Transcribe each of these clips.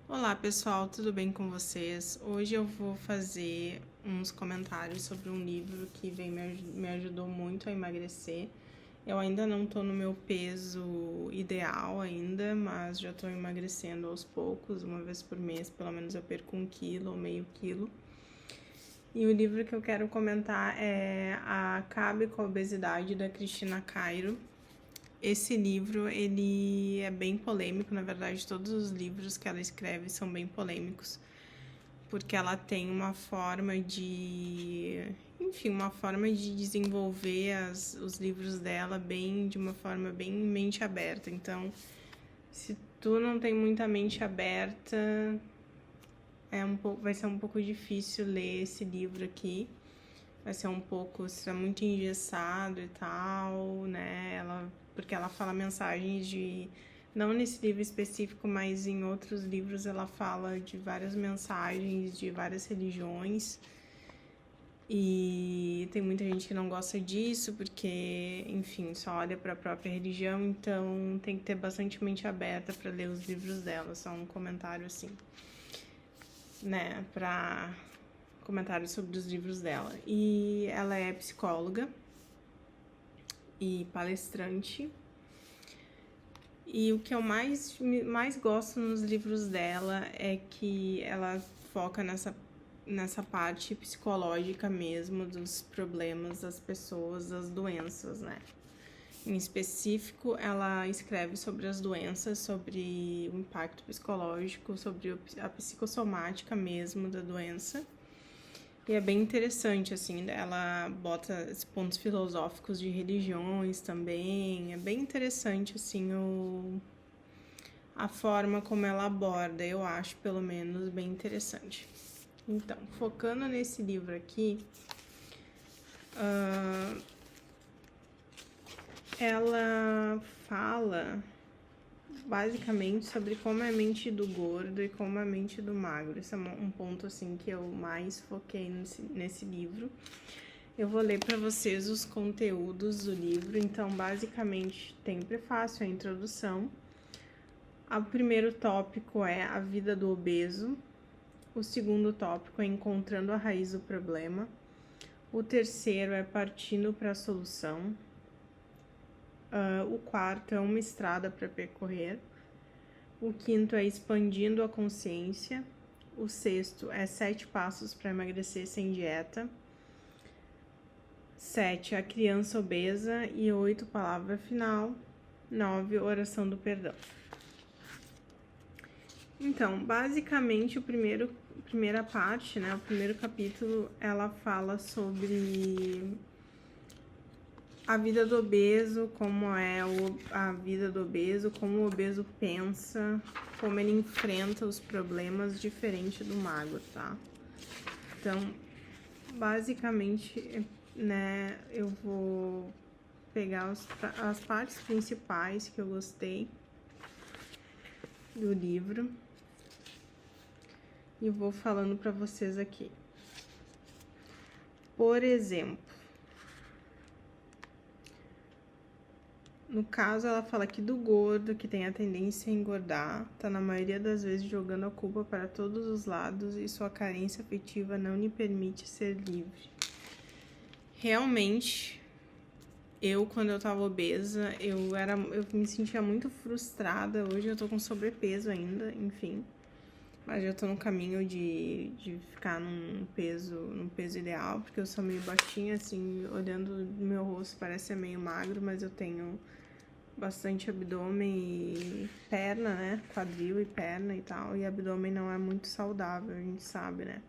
Olá pessoal, tudo bem com vocês? Hoje eu vou fazer uns comentários sobre um livro que me ajudou muito a emagrecer. Eu ainda não tô no meu peso ideal ainda, mas já tô emagrecendo aos poucos, uma vez por mês, pelo menos eu perco 1 quilo ou meio quilo. E o livro que eu quero comentar é Acabe com a Obesidade, da Cristina Cairo. Esse livro, ele é bem polêmico, na verdade todos os livros que ela escreve são bem polêmicos, porque ela tem uma forma de desenvolver os livros dela de uma forma bem mente aberta. Então, se tu não tem muita mente aberta, vai ser um pouco difícil ler esse livro aqui. Vai ser será muito engessado e tal, né? Porque ela fala mensagens não nesse livro específico, mas em outros livros ela fala de várias mensagens de várias religiões. E tem muita gente que não gosta disso, porque, enfim, só olha para a própria religião, então tem que ter bastante mente aberta para ler os livros dela. Só um comentário assim, né, comentários sobre os livros dela. E ela é psicóloga e palestrante. E o que eu mais gosto nos livros dela é que ela foca nessa parte psicológica mesmo, dos problemas das pessoas, das doenças, né? Em específico, ela escreve sobre as doenças, sobre o impacto psicológico, sobre a psicossomática mesmo da doença. E é bem interessante, assim, ela bota pontos filosóficos de religiões também. É bem interessante, assim, a forma como ela aborda, eu acho, pelo menos, bem interessante. Então, focando nesse livro aqui, ela fala basicamente sobre como é a mente do gordo e como é a mente do magro. Esse é um ponto assim que eu mais foquei nesse livro. Eu vou ler para vocês os conteúdos do livro. Então, basicamente, tem prefácio, a introdução. O primeiro tópico é a vida do obeso. O segundo tópico é encontrando a raiz do problema. O terceiro é partindo para a solução. O quarto é uma estrada para percorrer. O quinto é expandindo a consciência. O sexto é 7 passos para emagrecer sem dieta. 7, a criança obesa. E 8, palavra final. 9, oração do perdão. Então, basicamente, primeira parte, né, o primeiro capítulo, ela fala sobre a vida do obeso, como é a vida do obeso, como o obeso pensa, como ele enfrenta os problemas diferente do magro, tá? Então, basicamente, né, eu vou pegar as partes principais que eu gostei do livro e vou falando pra vocês aqui. Por exemplo, no caso, ela fala aqui do gordo, que tem a tendência a engordar, tá na maioria das vezes jogando a culpa para todos os lados e sua carência afetiva não lhe permite ser livre. Realmente, quando eu tava obesa, eu me sentia muito frustrada. Hoje eu tô com sobrepeso ainda, enfim. Mas já tô no caminho de ficar num peso ideal, porque eu sou meio baixinha, assim, olhando no meu rosto parece ser meio magro, mas eu tenho bastante abdômen e perna, né? Quadril e perna e tal. E abdômen não é muito saudável, a gente sabe, né?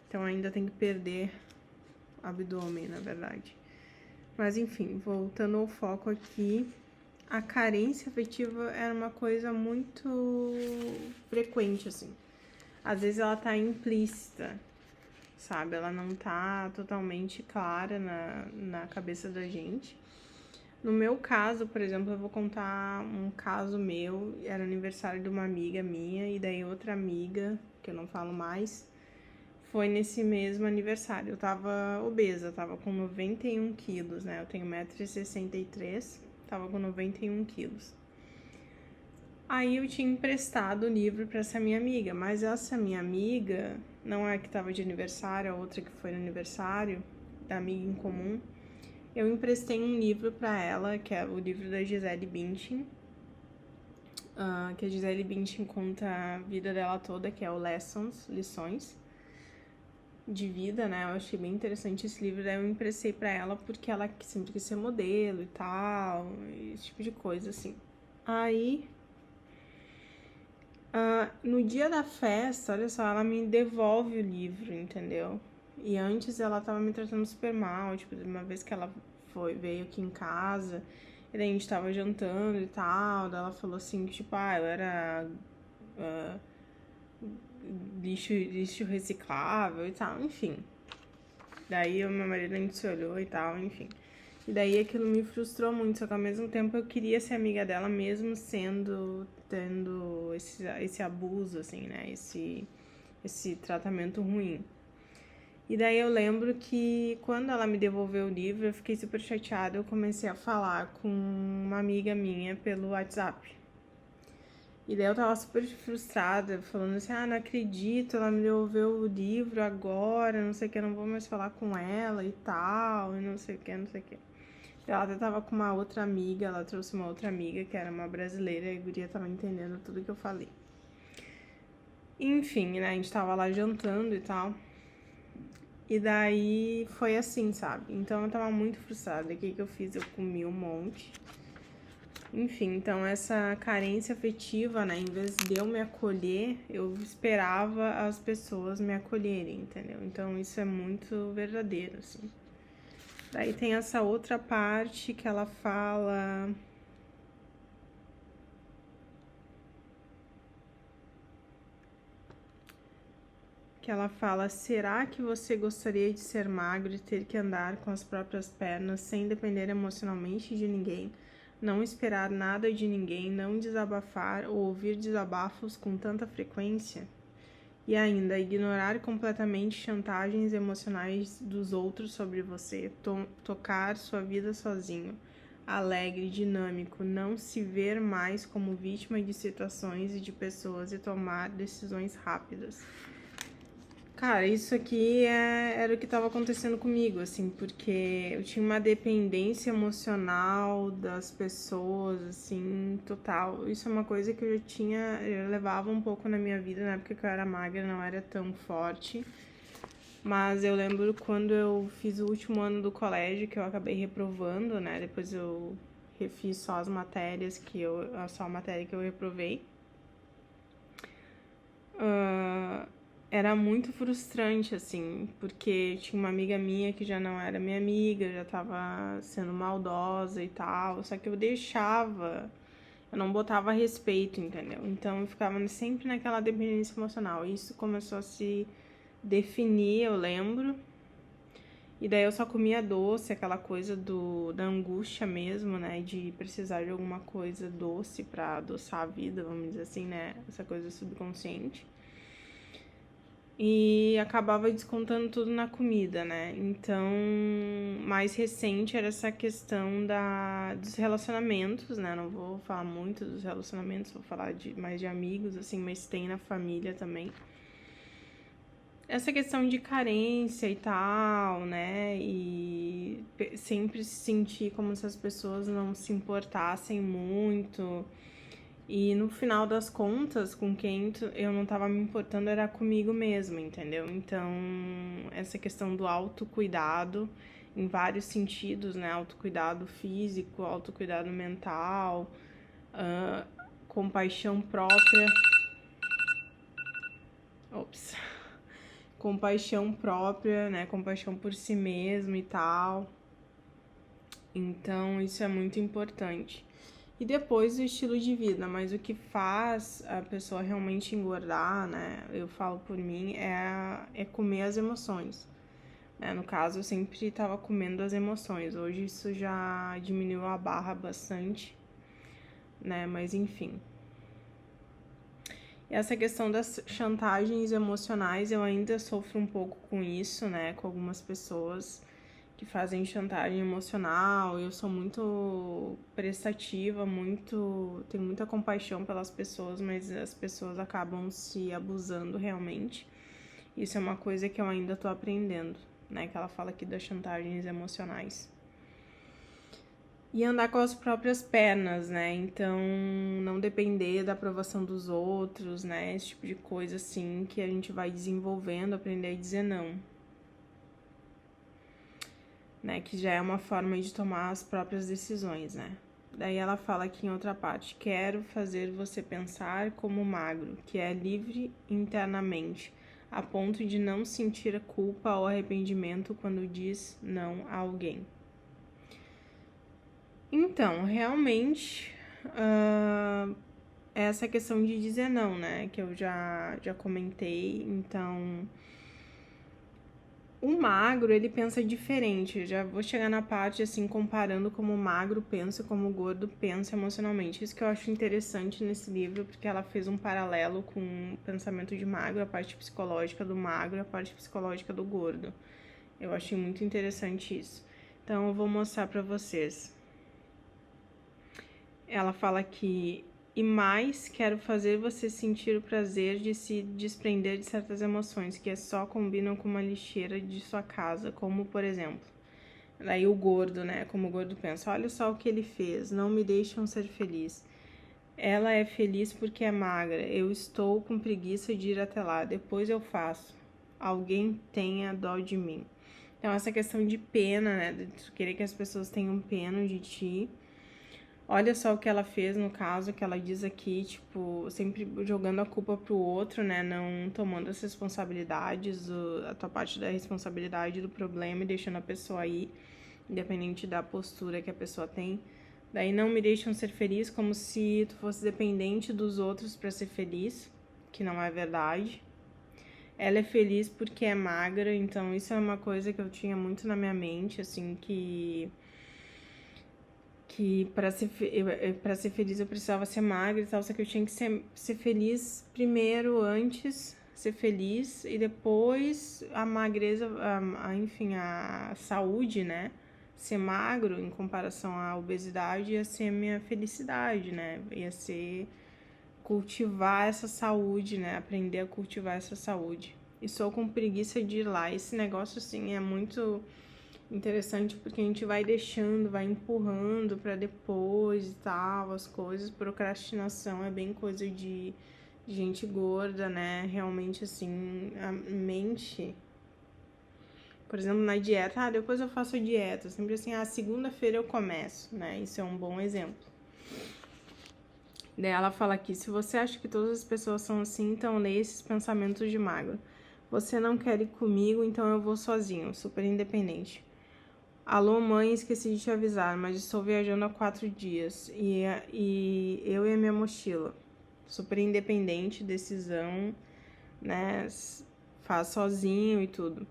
Então ainda tem que perder abdômen, na verdade. Mas enfim, voltando ao foco aqui, a carência afetiva era uma coisa muito frequente, assim. Às vezes ela tá implícita, sabe? Ela não tá totalmente clara na cabeça da gente. No meu caso, por exemplo, eu vou contar um caso meu. Era aniversário de uma amiga minha, e daí outra amiga, que eu não falo mais, foi nesse mesmo aniversário. Eu tava obesa, tava com 91 quilos, né? Eu tenho 1,63 m, tava com 91 quilos. Aí eu tinha emprestado o livro para essa minha amiga, mas essa minha amiga, não é a que estava de aniversário, a outra que foi no aniversário, da amiga em comum, eu emprestei um livro para ela, que é o livro da Gisele Bündchen, que a Gisele Bündchen conta a vida dela toda, que é o Lições de Vida, né? Eu achei bem interessante esse livro, daí eu emprestei para ela porque ela sempre quis ser modelo e tal, esse tipo de coisa, assim. Aí, no dia da festa, olha só, ela me devolve o livro, entendeu? E antes ela tava me tratando super mal, tipo, uma vez que ela veio aqui em casa, e daí a gente tava jantando e tal, daí ela falou assim, tipo, eu era lixo reciclável e tal, enfim. Daí o meu marido a gente se olhou e tal, enfim. E daí aquilo me frustrou muito, só que ao mesmo tempo eu queria ser amiga dela, mesmo tendo esse abuso, assim, né? Esse tratamento ruim. E daí eu lembro que quando ela me devolveu o livro, eu fiquei super chateada, eu comecei a falar com uma amiga minha pelo WhatsApp. E daí eu tava super frustrada, falando assim, não acredito, ela me devolveu o livro agora, não sei o que, não vou mais falar com ela e tal, e não sei o que, não sei o que. Ela até tava com uma outra amiga, ela trouxe uma outra amiga, que era uma brasileira, e a guria tava entendendo tudo que eu falei. Enfim, né, a gente tava lá jantando e tal. E daí foi assim, sabe? Então eu tava muito frustrada. O que eu fiz? Eu comi um monte. Enfim, então essa carência afetiva, né? Em vez de eu me acolher, eu esperava as pessoas me acolherem, entendeu? Então isso é muito verdadeiro, assim. Daí tem essa outra parte que ela fala. Será que você gostaria de ser magro e ter que andar com as próprias pernas sem depender emocionalmente de ninguém? Não esperar nada de ninguém, não desabafar ou ouvir desabafos com tanta frequência? E ainda, ignorar completamente chantagens emocionais dos outros sobre você, tocar sua vida sozinho, alegre, dinâmico, não se ver mais como vítima de situações e de pessoas e tomar decisões rápidas. Cara, isso aqui era o que estava acontecendo comigo, assim, porque eu tinha uma dependência emocional das pessoas, assim, total. Isso é uma coisa que eu levava um pouco na minha vida, na época que eu era magra, não era tão forte. Mas eu lembro quando eu fiz o último ano do colégio, que eu acabei reprovando, né? Depois eu refiz só as matérias só a matéria que eu reprovei. Era muito frustrante, assim, porque tinha uma amiga minha que já não era minha amiga, já tava sendo maldosa e tal, só que eu não botava respeito, entendeu? Então eu ficava sempre naquela dependência emocional. Isso começou a se definir, eu lembro. E daí eu só comia doce, aquela coisa da angústia mesmo, né? De precisar de alguma coisa doce pra adoçar a vida, vamos dizer assim, né? Essa coisa subconsciente. E acabava descontando tudo na comida, né? Então, mais recente era essa questão dos relacionamentos, né? Não vou falar muito dos relacionamentos, vou falar mais de amigos, assim, mas tem na família também. Essa questão de carência e tal, né? E sempre se sentir como se as pessoas não se importassem muito. E no final das contas, com quem eu não tava me importando era comigo mesma, entendeu? Então, essa questão do autocuidado, em vários sentidos, né? Autocuidado físico, autocuidado mental, compaixão própria. Ops. Compaixão própria, né? Compaixão por si mesmo e tal. Então, isso é muito importante. E depois o estilo de vida, mas o que faz a pessoa realmente engordar, né? Eu falo por mim, é comer as emoções. No caso, eu sempre estava comendo as emoções. Hoje isso já diminuiu a barra bastante, né? Mas enfim. E essa questão das chantagens emocionais, eu ainda sofro um pouco com isso, né? Com algumas pessoas que fazem chantagem emocional. Eu sou muito prestativa, tenho muita compaixão pelas pessoas, mas as pessoas acabam se abusando realmente. Isso é uma coisa que eu ainda tô aprendendo, né? Que ela fala aqui das chantagens emocionais. E andar com as próprias pernas, né? Então, não depender da aprovação dos outros, né? Esse tipo de coisa, assim, que a gente vai desenvolvendo, aprender a dizer não. Né? Que já é uma forma de tomar as próprias decisões, né? Daí ela fala aqui em outra parte: quero fazer você pensar como magro, que é livre internamente, a ponto de não sentir culpa ou arrependimento quando diz não a alguém. Então, realmente, essa questão de dizer não, né? Que eu já comentei. Então, o magro, ele pensa diferente. Eu já vou chegar na parte, assim, comparando como o magro pensa e como o gordo pensa emocionalmente. Isso que eu acho interessante nesse livro, porque ela fez um paralelo com o pensamento de magro, a parte psicológica do magro e a parte psicológica do gordo. Eu achei muito interessante isso. Então, eu vou mostrar pra vocês. Ela fala que, e mais, quero fazer você sentir o prazer de se desprender de certas emoções que só combinam com uma lixeira de sua casa, como, por exemplo, daí o gordo, né, como o gordo pensa, olha só o que ele fez, não me deixam ser feliz. Ela é feliz porque é magra, eu estou com preguiça de ir até lá, depois eu faço. Alguém tenha dó de mim. Então, essa questão de pena, né, de querer que as pessoas tenham pena de ti. Olha só o que ela fez no caso, que ela diz aqui, tipo, sempre jogando a culpa pro outro, né? Não tomando as responsabilidades, a tua parte da responsabilidade do problema e deixando a pessoa aí, independente da postura que a pessoa tem. Daí não me deixam ser feliz, como se tu fosse dependente dos outros para ser feliz, que não é verdade. Ela é feliz porque é magra, então isso é uma coisa que eu tinha muito na minha mente, assim, que para ser feliz eu precisava ser magra e tal, só que eu tinha que ser feliz primeiro, antes ser feliz e depois a magreza, enfim, a saúde, né? Ser magro em comparação à obesidade ia ser minha felicidade, né? Ia ser cultivar essa saúde, né? Aprender a cultivar essa saúde. E sou com preguiça de ir lá. Esse negócio, assim, é muito interessante porque a gente vai deixando, vai empurrando para depois e tal, as coisas. Procrastinação é bem coisa de gente gorda, né? Realmente, assim, a mente. Por exemplo, na dieta, depois eu faço a dieta. Sempre assim, segunda-feira eu começo, né? Isso é um bom exemplo. Daí ela fala aqui: se você acha que todas as pessoas são assim, então leia esses pensamentos de magro. Você não quer ir comigo, então eu vou sozinho, super independente. Alô, mãe, esqueci de te avisar, mas estou viajando há 4 dias e eu e a minha mochila. Super independente, decisão, né? Faz sozinho e tudo.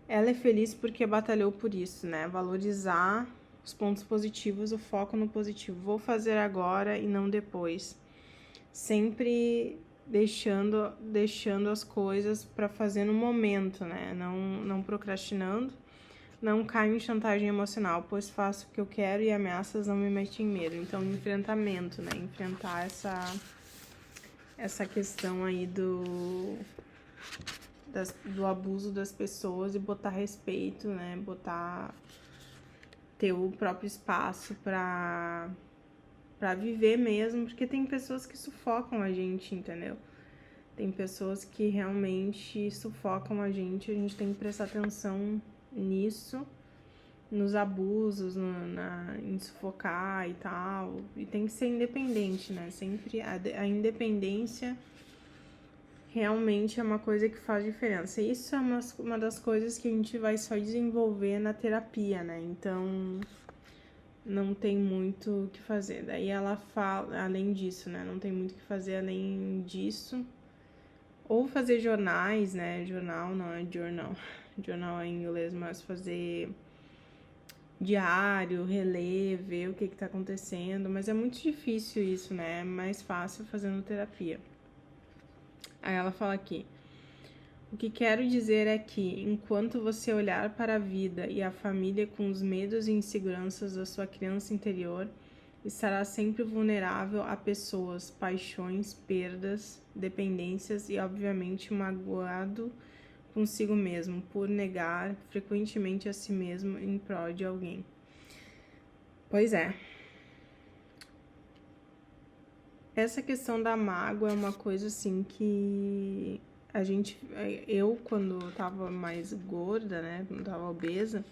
Ela é feliz porque batalhou por isso, né? Valorizar os pontos positivos, o foco no positivo. Vou fazer agora e não depois. Sempre deixando as coisas para fazer no momento, né? Não procrastinando. Não caio em chantagem emocional, pois faço o que eu quero e ameaças não me metem medo. Então, enfrentamento, né? Enfrentar essa questão aí do abuso das pessoas e botar respeito, né? Ter o próprio espaço pra viver mesmo, porque tem pessoas que sufocam a gente, entendeu? Tem pessoas que realmente sufocam a gente tem que prestar atenção nisso, nos abusos, em sufocar e tal. E tem que ser independente, né? Sempre a independência realmente é uma coisa que faz diferença. Isso é uma das coisas que a gente vai só desenvolver na terapia, né? Então, não tem muito o que fazer. Daí ela fala, além disso, né? Não tem muito o que fazer além disso. Ou fazer jornais, né? Jornal não é journal. Jornal é em inglês, mas fazer diário, reler, ver o que tá acontecendo. Mas é muito difícil isso, né? É mais fácil fazendo terapia. Aí ela fala aqui: O que quero dizer é que, enquanto você olhar para a vida e a família com os medos e inseguranças da sua criança interior, estará sempre vulnerável a pessoas, paixões, perdas, dependências e, obviamente, magoado consigo mesmo por negar frequentemente a si mesmo em prol de alguém. Pois é. Essa questão da mágoa é uma coisa assim que eu quando eu tava mais gorda, né, quando eu tava obesa,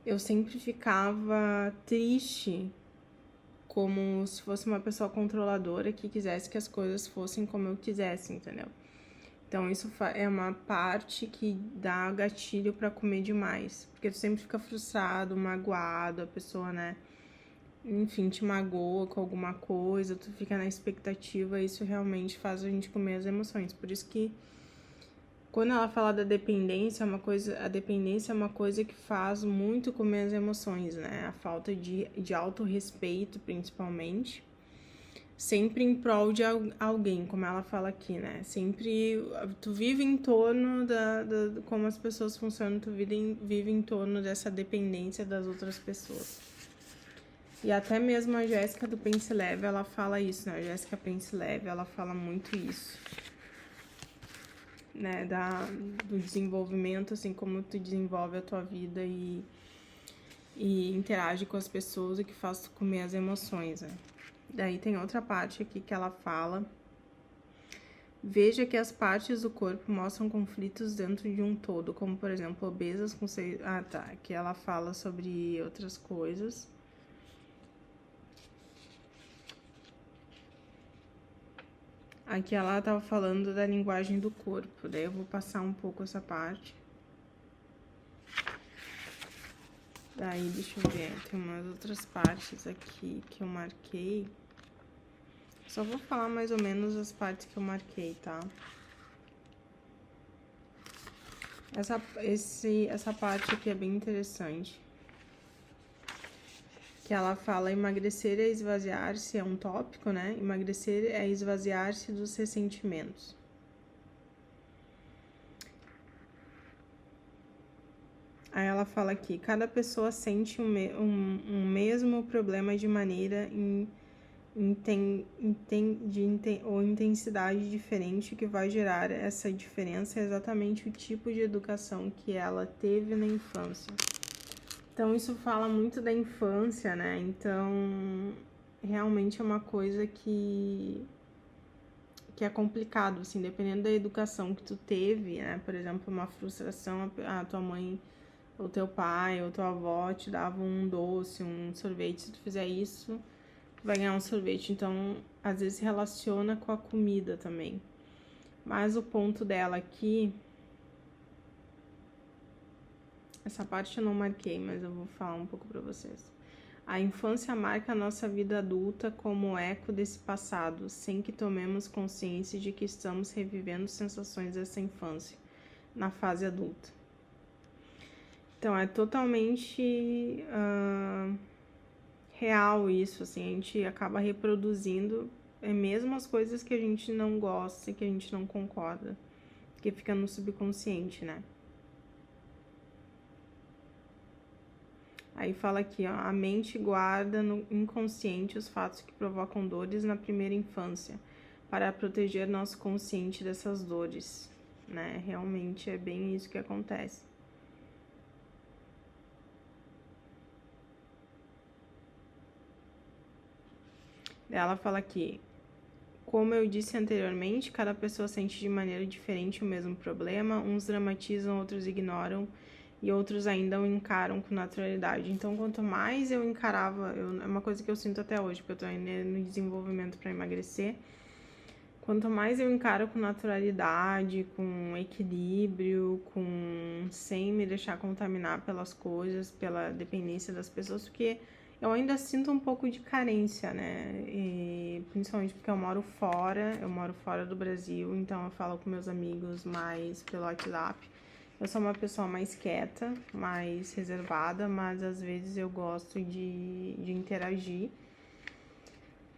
eu sempre ficava triste, como se fosse uma pessoa controladora que quisesse que as coisas fossem como eu quisesse, entendeu? Então isso é uma parte que dá gatilho pra comer demais, porque tu sempre fica frustrado, magoado, a pessoa, né, enfim, te magoa com alguma coisa, tu fica na expectativa, isso realmente faz a gente comer as emoções. Por isso que quando ela fala da dependência, a dependência é uma coisa que faz muito comer as emoções, né? A falta de autorrespeito, principalmente, sempre em prol de alguém, como ela fala aqui, né? Sempre tu vive em torno como as pessoas funcionam, tu vive em torno dessa dependência das outras pessoas. E até mesmo a Jéssica do Pense Leve, ela fala isso, né? A Jéssica Pense Leve, ela fala muito isso, né? Do desenvolvimento, assim, como tu desenvolve a tua vida e interage com as pessoas, o que faz tu comer as emoções, né? Daí tem outra parte aqui que ela fala: veja que as partes do corpo mostram conflitos dentro de um todo, como, por exemplo, obesas com seios... Ah, tá. Aqui ela fala sobre outras coisas. Aqui ela tava falando da linguagem do corpo, daí eu vou passar um pouco essa parte. Daí, deixa eu ver, tem umas outras partes aqui que eu marquei. Só vou falar mais ou menos as partes que eu marquei, tá? Essa parte aqui é bem interessante. Que ela fala: emagrecer é esvaziar-se, é um tópico, né? Emagrecer é esvaziar-se dos ressentimentos. Aí ela fala aqui: cada pessoa sente um mesmo problema de maneira ou intensidade diferente. Que vai gerar essa diferença é exatamente o tipo de educação que ela teve na infância. Então, isso fala muito da infância, né? Então, realmente é uma coisa que é complicado, assim, dependendo da educação que tu teve, né? Por exemplo, uma frustração, a tua mãe ou teu pai ou tua avó te davam um doce, um sorvete. Se tu fizer isso, tu vai ganhar um sorvete. Então, às vezes se relaciona com a comida também. Mas o ponto dela aqui... Essa parte eu não marquei, mas eu vou falar um pouco pra vocês. A infância marca a nossa vida adulta como eco desse passado, sem que tomemos consciência de que estamos revivendo sensações dessa infância na fase adulta. Então, é totalmente real isso, assim, a gente acaba reproduzindo mesmo as coisas que a gente não gosta e que a gente não concorda, que fica no subconsciente, né? Aí fala aqui, ó: a mente guarda no inconsciente os fatos que provocam dores na primeira infância, para proteger nosso consciente dessas dores, né? Realmente é bem isso que acontece. Ela fala aqui: como eu disse anteriormente, cada pessoa sente de maneira diferente o mesmo problema, uns dramatizam, outros ignoram e outros ainda o encaram com naturalidade. Então, quanto mais eu encarava, é uma coisa que eu sinto até hoje, porque eu tô ainda no desenvolvimento para emagrecer, quanto mais eu encaro com naturalidade, com equilíbrio, sem me deixar contaminar pelas coisas, pela dependência das pessoas, porque eu ainda sinto um pouco de carência, né? E principalmente porque eu moro fora do Brasil, então eu falo com meus amigos mais pelo WhatsApp. Eu sou uma pessoa mais quieta, mais reservada, mas às vezes eu gosto de interagir.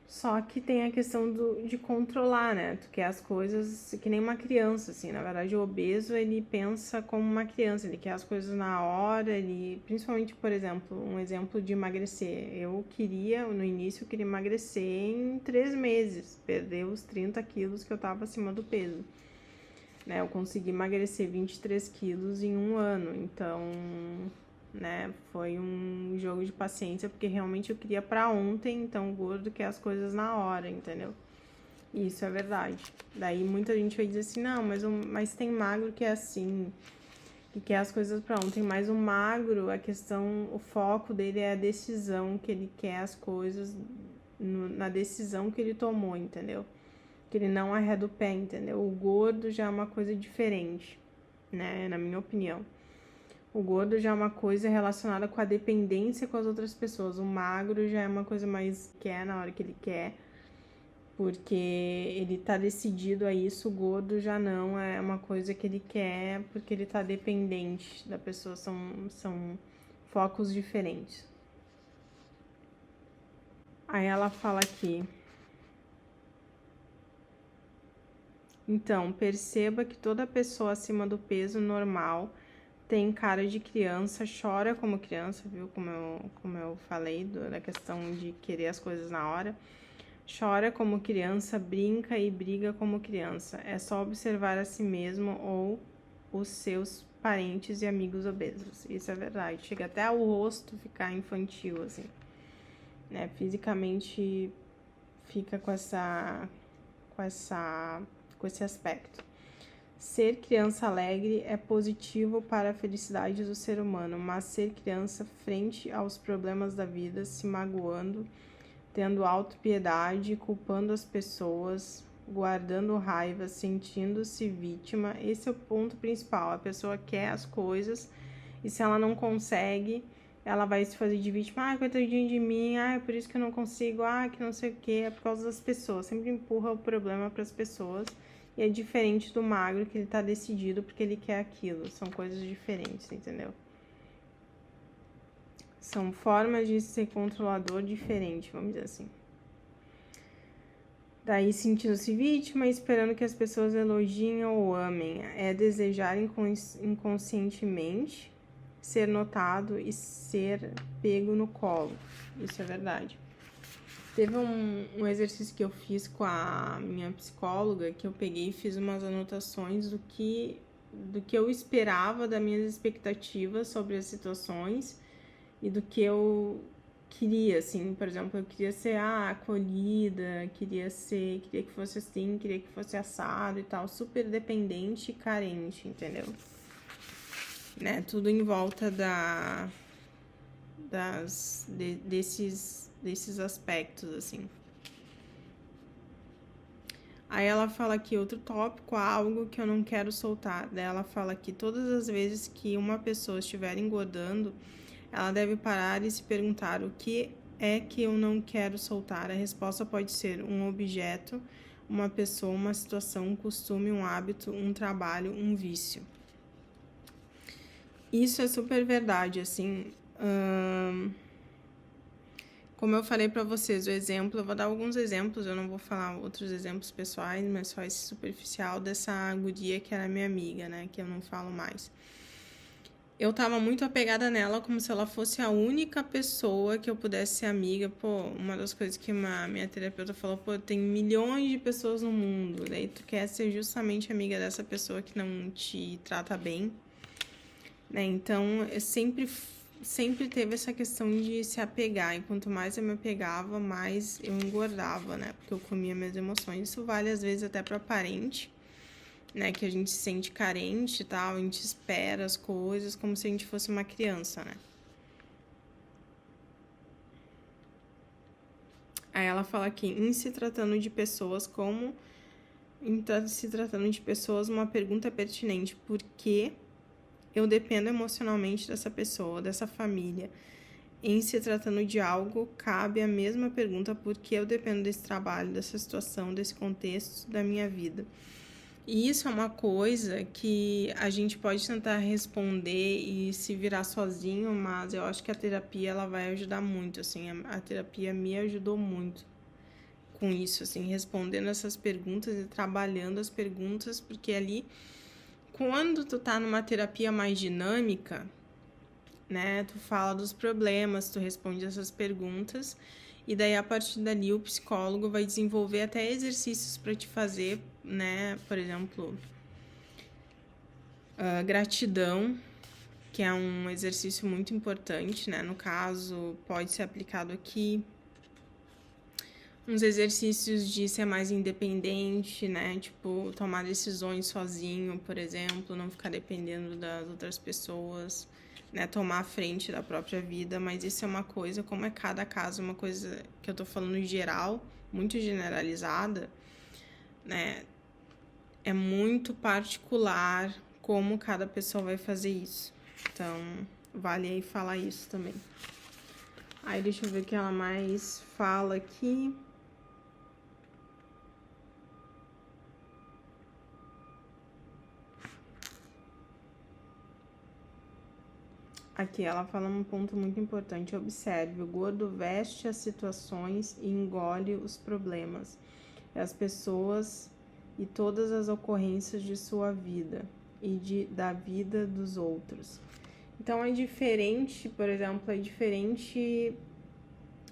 Só que tem a questão de controlar, né? Tu quer as coisas que nem uma criança, assim. Na verdade, o obeso, ele pensa como uma criança. Ele quer as coisas na hora, ele... Principalmente, por exemplo, um exemplo de emagrecer. No início, eu queria emagrecer em 3 meses. Perder os 30 quilos que eu tava acima do peso. Né? Eu consegui emagrecer 23 quilos em 1 ano. Então, né, foi um jogo de paciência, porque realmente eu queria pra ontem, então o gordo quer as coisas na hora, entendeu? Isso é verdade. Daí muita gente vai dizer assim, não, mas tem magro que é assim, que quer as coisas pra ontem, mas o magro, o foco dele é a decisão, que ele quer as coisas na decisão que ele tomou, entendeu? Que ele não arreda o pé, entendeu? O gordo já é uma coisa diferente, né, na minha opinião. O gordo já é uma coisa relacionada com a dependência com as outras pessoas. O magro já é uma coisa mais quer na hora que ele quer, porque ele tá decidido a isso. O gordo já não é uma coisa que ele quer, porque ele tá dependente da pessoa. São focos diferentes. Aí ela fala aqui. Então, perceba que toda pessoa acima do peso normal tem cara de criança, chora como criança, viu? Como eu falei, da questão de querer as coisas na hora. Chora como criança, brinca e briga como criança. É só observar a si mesmo ou os seus parentes e amigos obesos. Isso é verdade. Chega até o rosto ficar infantil, assim. Né? Fisicamente fica com esse aspecto. Ser criança alegre é positivo para a felicidade do ser humano, mas ser criança frente aos problemas da vida, se magoando, tendo autopiedade, culpando as pessoas, guardando raiva, sentindo-se vítima, esse é o ponto principal. A pessoa quer as coisas e se ela não consegue, ela vai se fazer de vítima. Ah, coitadinho de mim, ah, é por isso que eu não consigo, ah, que não sei o que, é por causa das pessoas. Sempre empurra o problema para as pessoas. E é diferente do magro, que ele tá decidido porque ele quer aquilo. São coisas diferentes, entendeu? São formas de ser controlador diferente, vamos dizer assim. Daí, sentindo-se vítima, esperando que as pessoas elogiem ou amem. É desejar inconscientemente ser notado e ser pego no colo. Isso é verdade. Teve um exercício que eu fiz com a minha psicóloga, que eu peguei e fiz umas anotações do que eu esperava, das minhas expectativas sobre as situações e do que eu queria, assim. Por exemplo, eu queria ser acolhida, queria que fosse assim, queria que fosse assado e tal, super dependente e carente, entendeu? Né? Tudo em volta desses aspectos, assim. Aí ela fala aqui outro tópico, algo que eu não quero soltar. Daí ela fala que todas as vezes que uma pessoa estiver engordando, ela deve parar e se perguntar o que é que eu não quero soltar. A resposta pode ser um objeto, uma pessoa, uma situação, um costume, um hábito, um trabalho, um vício. Isso é super verdade, assim. Como eu falei pra vocês, o exemplo, eu vou dar alguns exemplos, eu não vou falar outros exemplos pessoais, mas só esse superficial dessa guria que era minha amiga, né, que eu não falo mais. Eu tava muito apegada nela, como se ela fosse a única pessoa que eu pudesse ser amiga. Pô, uma das coisas que minha terapeuta falou, pô, tem milhões de pessoas no mundo, daí tu quer ser justamente amiga dessa pessoa que não te trata bem, né, então eu sempre teve essa questão de se apegar, e quanto mais eu me apegava, mais eu engordava, né, porque eu comia minhas emoções. Isso vale às vezes até para parente, né, que a gente se sente carente e tal, a gente espera as coisas como se a gente fosse uma criança, né. Aí ela fala aqui, em se tratando de pessoas, uma pergunta pertinente, por que eu dependo emocionalmente dessa pessoa, dessa família? Em se tratando de algo, cabe a mesma pergunta, por que eu dependo desse trabalho, dessa situação, desse contexto da minha vida? E isso é uma coisa que a gente pode tentar responder e se virar sozinho, mas eu acho que a terapia ela vai ajudar muito, assim, a terapia me ajudou muito com isso, assim, respondendo essas perguntas e trabalhando as perguntas, porque ali, quando tu tá numa terapia mais dinâmica, né, tu fala dos problemas, tu responde essas perguntas, e daí a partir dali o psicólogo vai desenvolver até exercícios para te fazer, né, por exemplo, gratidão, que é um exercício muito importante, né, no caso pode ser aplicado aqui. Uns exercícios de ser mais independente, né? Tipo, tomar decisões sozinho, por exemplo, não ficar dependendo das outras pessoas, né? Tomar a frente da própria vida, mas isso é uma coisa, como é cada caso, uma coisa que eu tô falando em geral, muito generalizada, né? É muito particular como cada pessoa vai fazer isso. Então, vale aí falar isso também. Aí, deixa eu ver o que ela mais fala aqui. Aqui ela fala um ponto muito importante. Observe, o gordo veste as situações e engole os problemas, as pessoas e todas as ocorrências de sua vida e da vida dos outros. Então é diferente, por exemplo, é diferente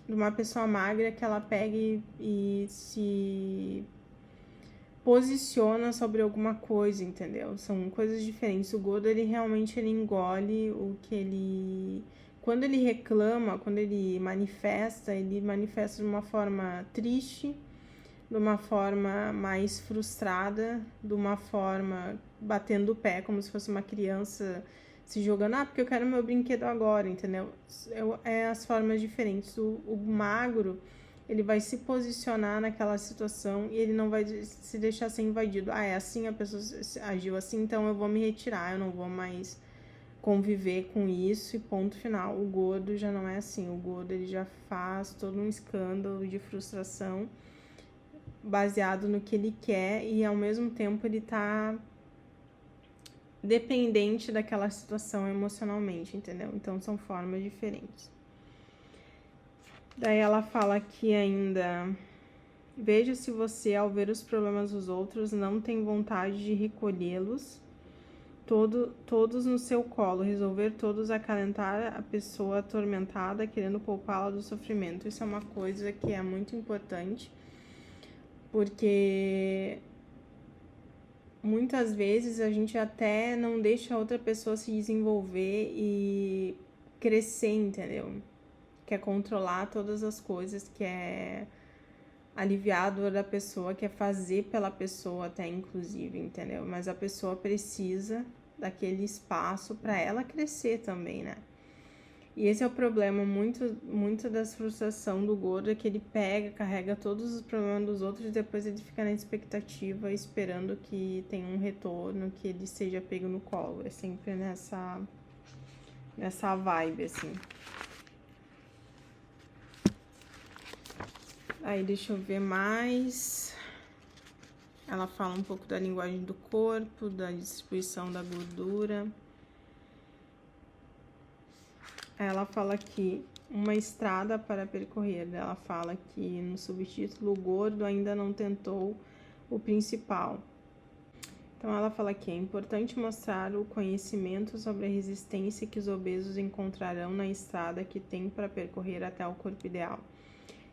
de uma pessoa magra que ela pega e se posiciona sobre alguma coisa, entendeu? São coisas diferentes. O gordo, ele realmente ele engole o que ele... Quando ele reclama, quando ele manifesta de uma forma triste, de uma forma mais frustrada, de uma forma batendo o pé, como se fosse uma criança se jogando, porque eu quero meu brinquedo agora, entendeu? É as formas diferentes. O magro, ele vai se posicionar naquela situação e ele não vai se deixar ser invadido. É assim, a pessoa agiu assim, então eu vou me retirar, eu não vou mais conviver com isso e ponto final. O gordo já não é assim. O gordo, ele já faz todo um escândalo de frustração baseado no que ele quer e ao mesmo tempo ele tá dependente daquela situação emocionalmente, entendeu? Então são formas diferentes. Daí ela fala aqui ainda: veja se você, ao ver os problemas dos outros, não tem vontade de recolhê-los todos no seu colo, resolver todos, acalentar a pessoa atormentada, querendo poupá-la do sofrimento. Isso é uma coisa que é muito importante, porque muitas vezes a gente até não deixa a outra pessoa se desenvolver e crescer, entendeu? Quer controlar todas as coisas, quer aliviar a dor da pessoa, quer fazer pela pessoa até, inclusive, entendeu? Mas a pessoa precisa daquele espaço para ela crescer também, né? E esse é o problema, muito das frustração do gordo, é que ele carrega todos os problemas dos outros e depois ele fica na expectativa, esperando que tenha um retorno, que ele seja pego no colo. É sempre nessa vibe, assim. Aí, deixa eu ver mais. Ela fala um pouco da linguagem do corpo, da distribuição da gordura. Ela fala aqui, uma estrada para percorrer. Ela fala que no subtítulo, o gordo ainda não tentou o principal. Então ela fala que é importante mostrar o conhecimento sobre a resistência que os obesos encontrarão na estrada que tem para percorrer até o corpo ideal.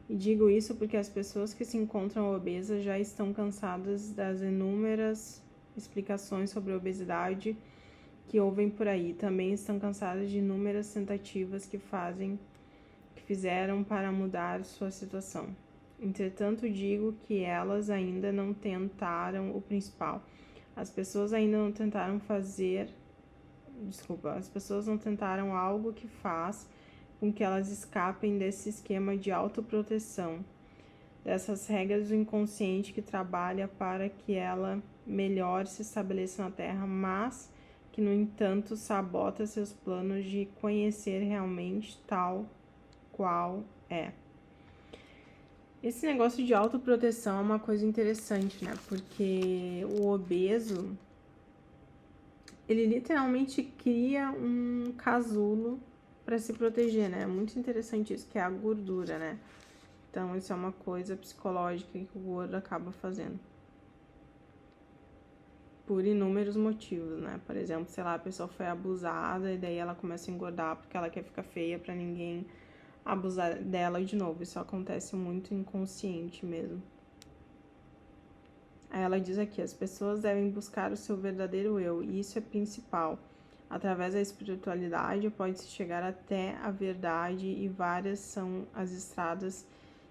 E digo isso porque as pessoas que se encontram obesas já estão cansadas das inúmeras explicações sobre a obesidade que ouvem por aí. Também estão cansadas de inúmeras tentativas que fizeram para mudar sua situação. Entretanto, digo que elas ainda não tentaram o principal. As pessoas não tentaram algo que faz com que elas escapem desse esquema de autoproteção, dessas regras do inconsciente que trabalha para que ela melhor se estabeleça na Terra, mas que, no entanto, sabota seus planos de conhecer realmente tal qual é. Esse negócio de autoproteção é uma coisa interessante, né? Porque o obeso, ele literalmente cria um casulo para se proteger, né? É muito interessante isso, que é a gordura, né? Então, isso é uma coisa psicológica que o gordo acaba fazendo. Por inúmeros motivos, né? Por exemplo, sei lá, a pessoa foi abusada e daí ela começa a engordar porque ela quer ficar feia pra ninguém abusar dela de novo. Isso acontece muito inconsciente mesmo. Aí ela diz aqui, as pessoas devem buscar o seu verdadeiro eu, e isso é principal. Através da espiritualidade pode-se chegar até a verdade e várias são as estradas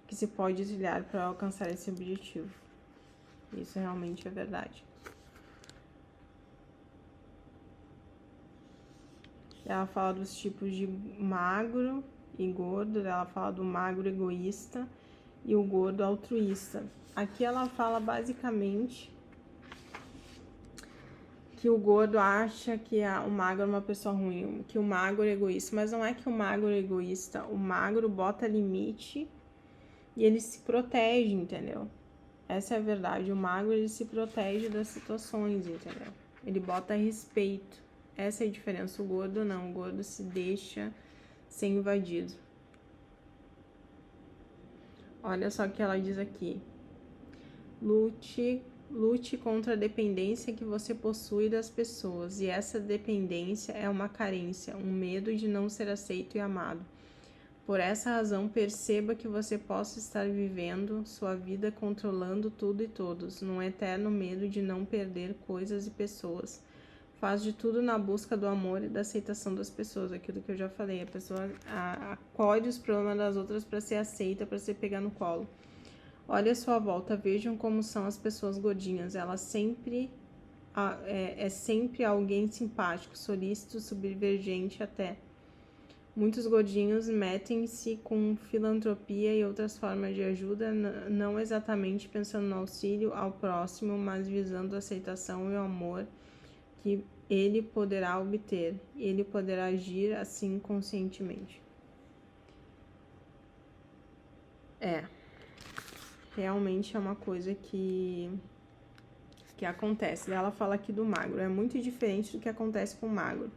que se pode trilhar para alcançar esse objetivo. Isso realmente é verdade. Ela fala dos tipos de magro e gordo, ela fala do magro egoísta e o gordo altruísta. Aqui ela fala basicamente que o gordo acha que o magro é uma pessoa ruim, que o magro é egoísta, mas não é que o magro é egoísta, o magro bota limite e ele se protege, entendeu? Essa é a verdade, o magro ele se protege das situações, entendeu? Ele bota respeito, essa é a diferença, o gordo não, o gordo se deixa ser invadido. Olha só o que ela diz aqui, lute contra a dependência que você possui das pessoas, e essa dependência é uma carência, um medo de não ser aceito e amado. Por essa razão, perceba que você possa estar vivendo sua vida controlando tudo e todos, num eterno medo de não perder coisas e pessoas. Faz de tudo na busca do amor e da aceitação das pessoas, aquilo que eu já falei, a pessoa acolhe os problemas das outras para ser aceita, para ser pegar no colo. Olha a sua volta, vejam como são as pessoas gordinhas. Elas sempre é sempre alguém simpático, solícito, subvergente até. Muitos gordinhos metem-se com filantropia e outras formas de ajuda, não exatamente pensando no auxílio ao próximo, mas visando a aceitação e o amor que ele poderá obter. Ele poderá agir assim conscientemente. Realmente é uma coisa que acontece. Ela fala aqui do magro, é muito diferente do que acontece com o magro.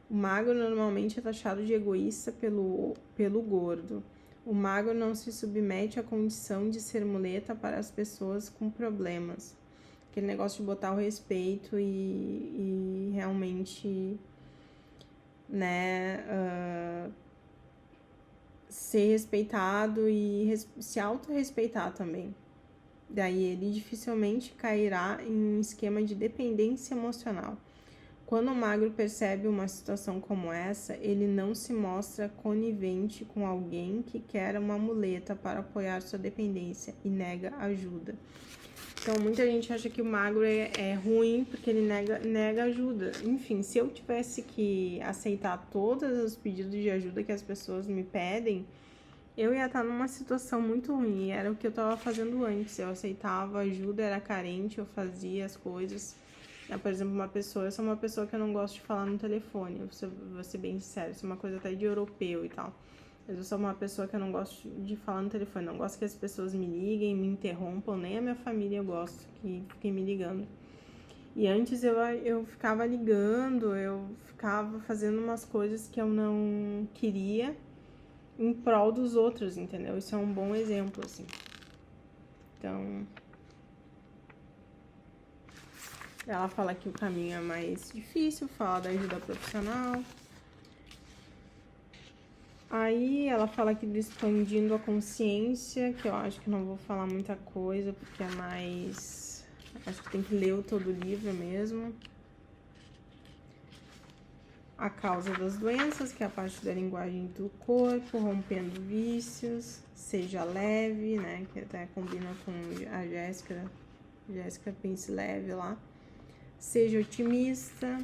O magro normalmente é taxado de egoísta pelo gordo. O magro não se submete à condição de ser muleta para as pessoas com problemas. Aquele negócio de botar o respeito e realmente, né, ser respeitado e se autorrespeitar também. Daí ele dificilmente cairá em um esquema de dependência emocional. Quando o magro percebe uma situação como essa, ele não se mostra conivente com alguém que quer uma muleta para apoiar sua dependência e nega ajuda. Então, muita gente acha que o magro é ruim porque ele nega ajuda. Enfim, se eu tivesse que aceitar todos os pedidos de ajuda que as pessoas me pedem, eu ia estar numa situação muito ruim. Era o que eu estava fazendo antes. Eu aceitava ajuda, era carente, eu fazia as coisas. Por exemplo, eu sou uma pessoa que eu não gosto de falar no telefone, vou ser bem sincera, isso é uma coisa até de europeu e tal. Mas eu sou uma pessoa que eu não gosto de falar no telefone, não gosto que as pessoas me liguem, me interrompam, nem a minha família eu gosto que fiquem me ligando. E antes eu ficava ligando, eu ficava fazendo umas coisas que eu não queria em prol dos outros, entendeu? Isso é um bom exemplo, assim. Então, ela fala que o caminho é mais difícil, fala da ajuda profissional. Aí ela fala aqui do expandindo a consciência, que eu acho que não vou falar muita coisa, porque é mais... Acho que tem que ler todo o livro mesmo. A causa das doenças, que é a parte da linguagem do corpo, rompendo vícios, seja leve, né, que até combina com a Jéssica Pense Leve lá. Seja otimista.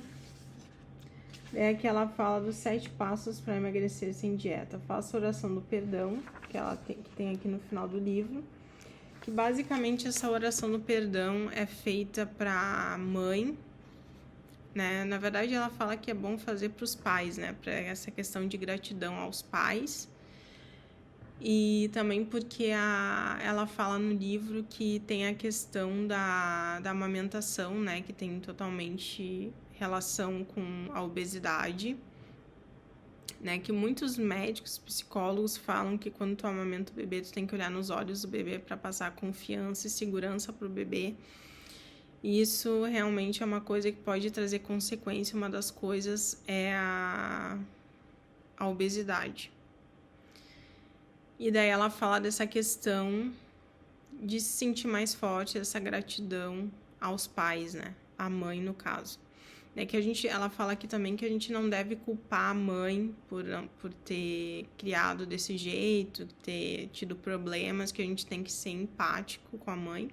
É que ela fala dos 7 passos para emagrecer sem dieta. Faça a oração do perdão, que tem aqui no final do livro. Que basicamente essa oração do perdão é feita para mãe, né? Na verdade ela fala que é bom fazer para os pais, né? Para essa questão de gratidão aos pais. E também porque ela fala no livro que tem a questão da amamentação, né? Que tem totalmente relação com a obesidade. né? Que muitos médicos, psicólogos falam que quando tu amamenta o bebê, tu tem que olhar nos olhos do bebê para passar confiança e segurança pro bebê. E isso realmente é uma coisa que pode trazer consequência. Uma das coisas é a obesidade. E daí ela fala dessa questão de se sentir mais forte, dessa gratidão aos pais, né? A mãe, no caso. É que ela fala aqui também que a gente não deve culpar a mãe por ter criado desse jeito, ter tido problemas, que a gente tem que ser empático com a mãe.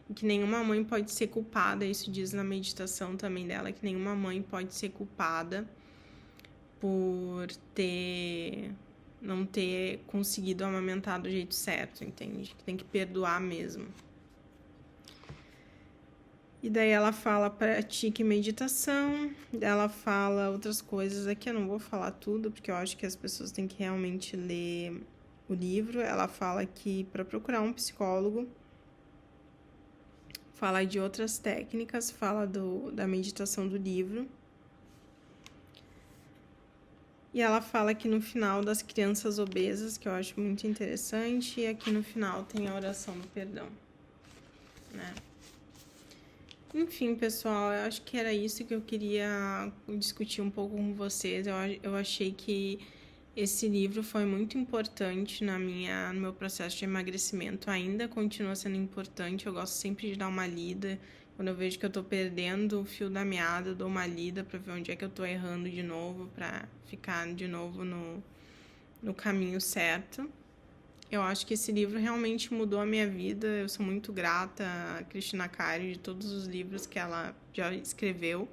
E que nenhuma mãe pode ser culpada, isso diz na meditação também dela, que nenhuma mãe pode ser culpada por não ter conseguido amamentar do jeito certo, entende? Que tem que perdoar mesmo. E daí ela fala pratique meditação, ela fala outras coisas aqui, eu não vou falar tudo, porque eu acho que as pessoas têm que realmente ler o livro. Ela fala que para procurar um psicólogo, fala de outras técnicas, fala da meditação do livro. E ela fala aqui no final das crianças obesas, que eu acho muito interessante, e aqui no final tem a oração do perdão, né? Enfim, pessoal, eu acho que era isso que eu queria discutir um pouco com vocês. Eu achei que esse livro foi muito importante no meu processo de emagrecimento. Ainda continua sendo importante, eu gosto sempre de dar uma lida. Quando eu vejo que eu tô perdendo o fio da meada, eu dou uma lida pra ver onde é que eu tô errando de novo, pra ficar de novo no caminho certo. Eu acho que esse livro realmente mudou a minha vida. Eu sou muito grata a Cristina Cairo de todos os livros que ela já escreveu.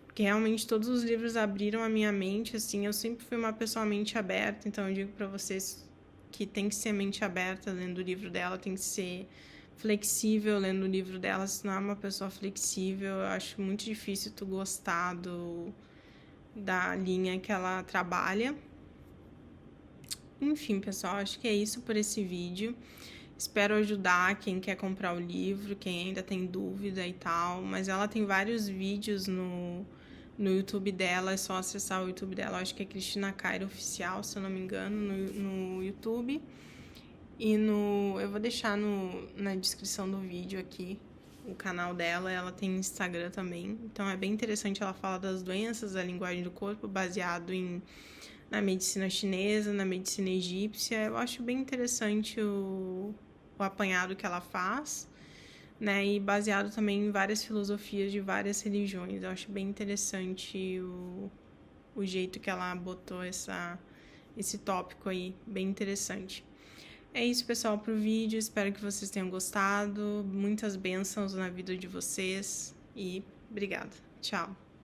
Porque realmente todos os livros abriram a minha mente, assim. Eu sempre fui uma pessoa mente aberta, então eu digo pra vocês que tem que ser mente aberta lendo o livro dela, tem que ser flexível lendo o livro dela, se não é uma pessoa flexível, eu acho muito difícil tu gostar da linha que ela trabalha. Enfim, pessoal, acho que é isso por esse vídeo. Espero ajudar quem quer comprar o livro, quem ainda tem dúvida e tal. Mas ela tem vários vídeos no YouTube dela, é só acessar o YouTube dela. Acho que é Cristina Cairo Oficial, se eu não me engano, no YouTube. E eu vou deixar na descrição do vídeo aqui o canal dela. Ela tem Instagram também. Então é bem interessante, ela fala das doenças da linguagem do corpo, baseado na medicina chinesa, na medicina egípcia. Eu acho bem interessante o apanhado que ela faz, né? E baseado também em várias filosofias de várias religiões. Eu acho bem interessante o jeito que ela botou esse tópico aí, bem interessante. É isso, pessoal, pro vídeo. Espero que vocês tenham gostado. Muitas bênçãos na vida de vocês e obrigada. Tchau.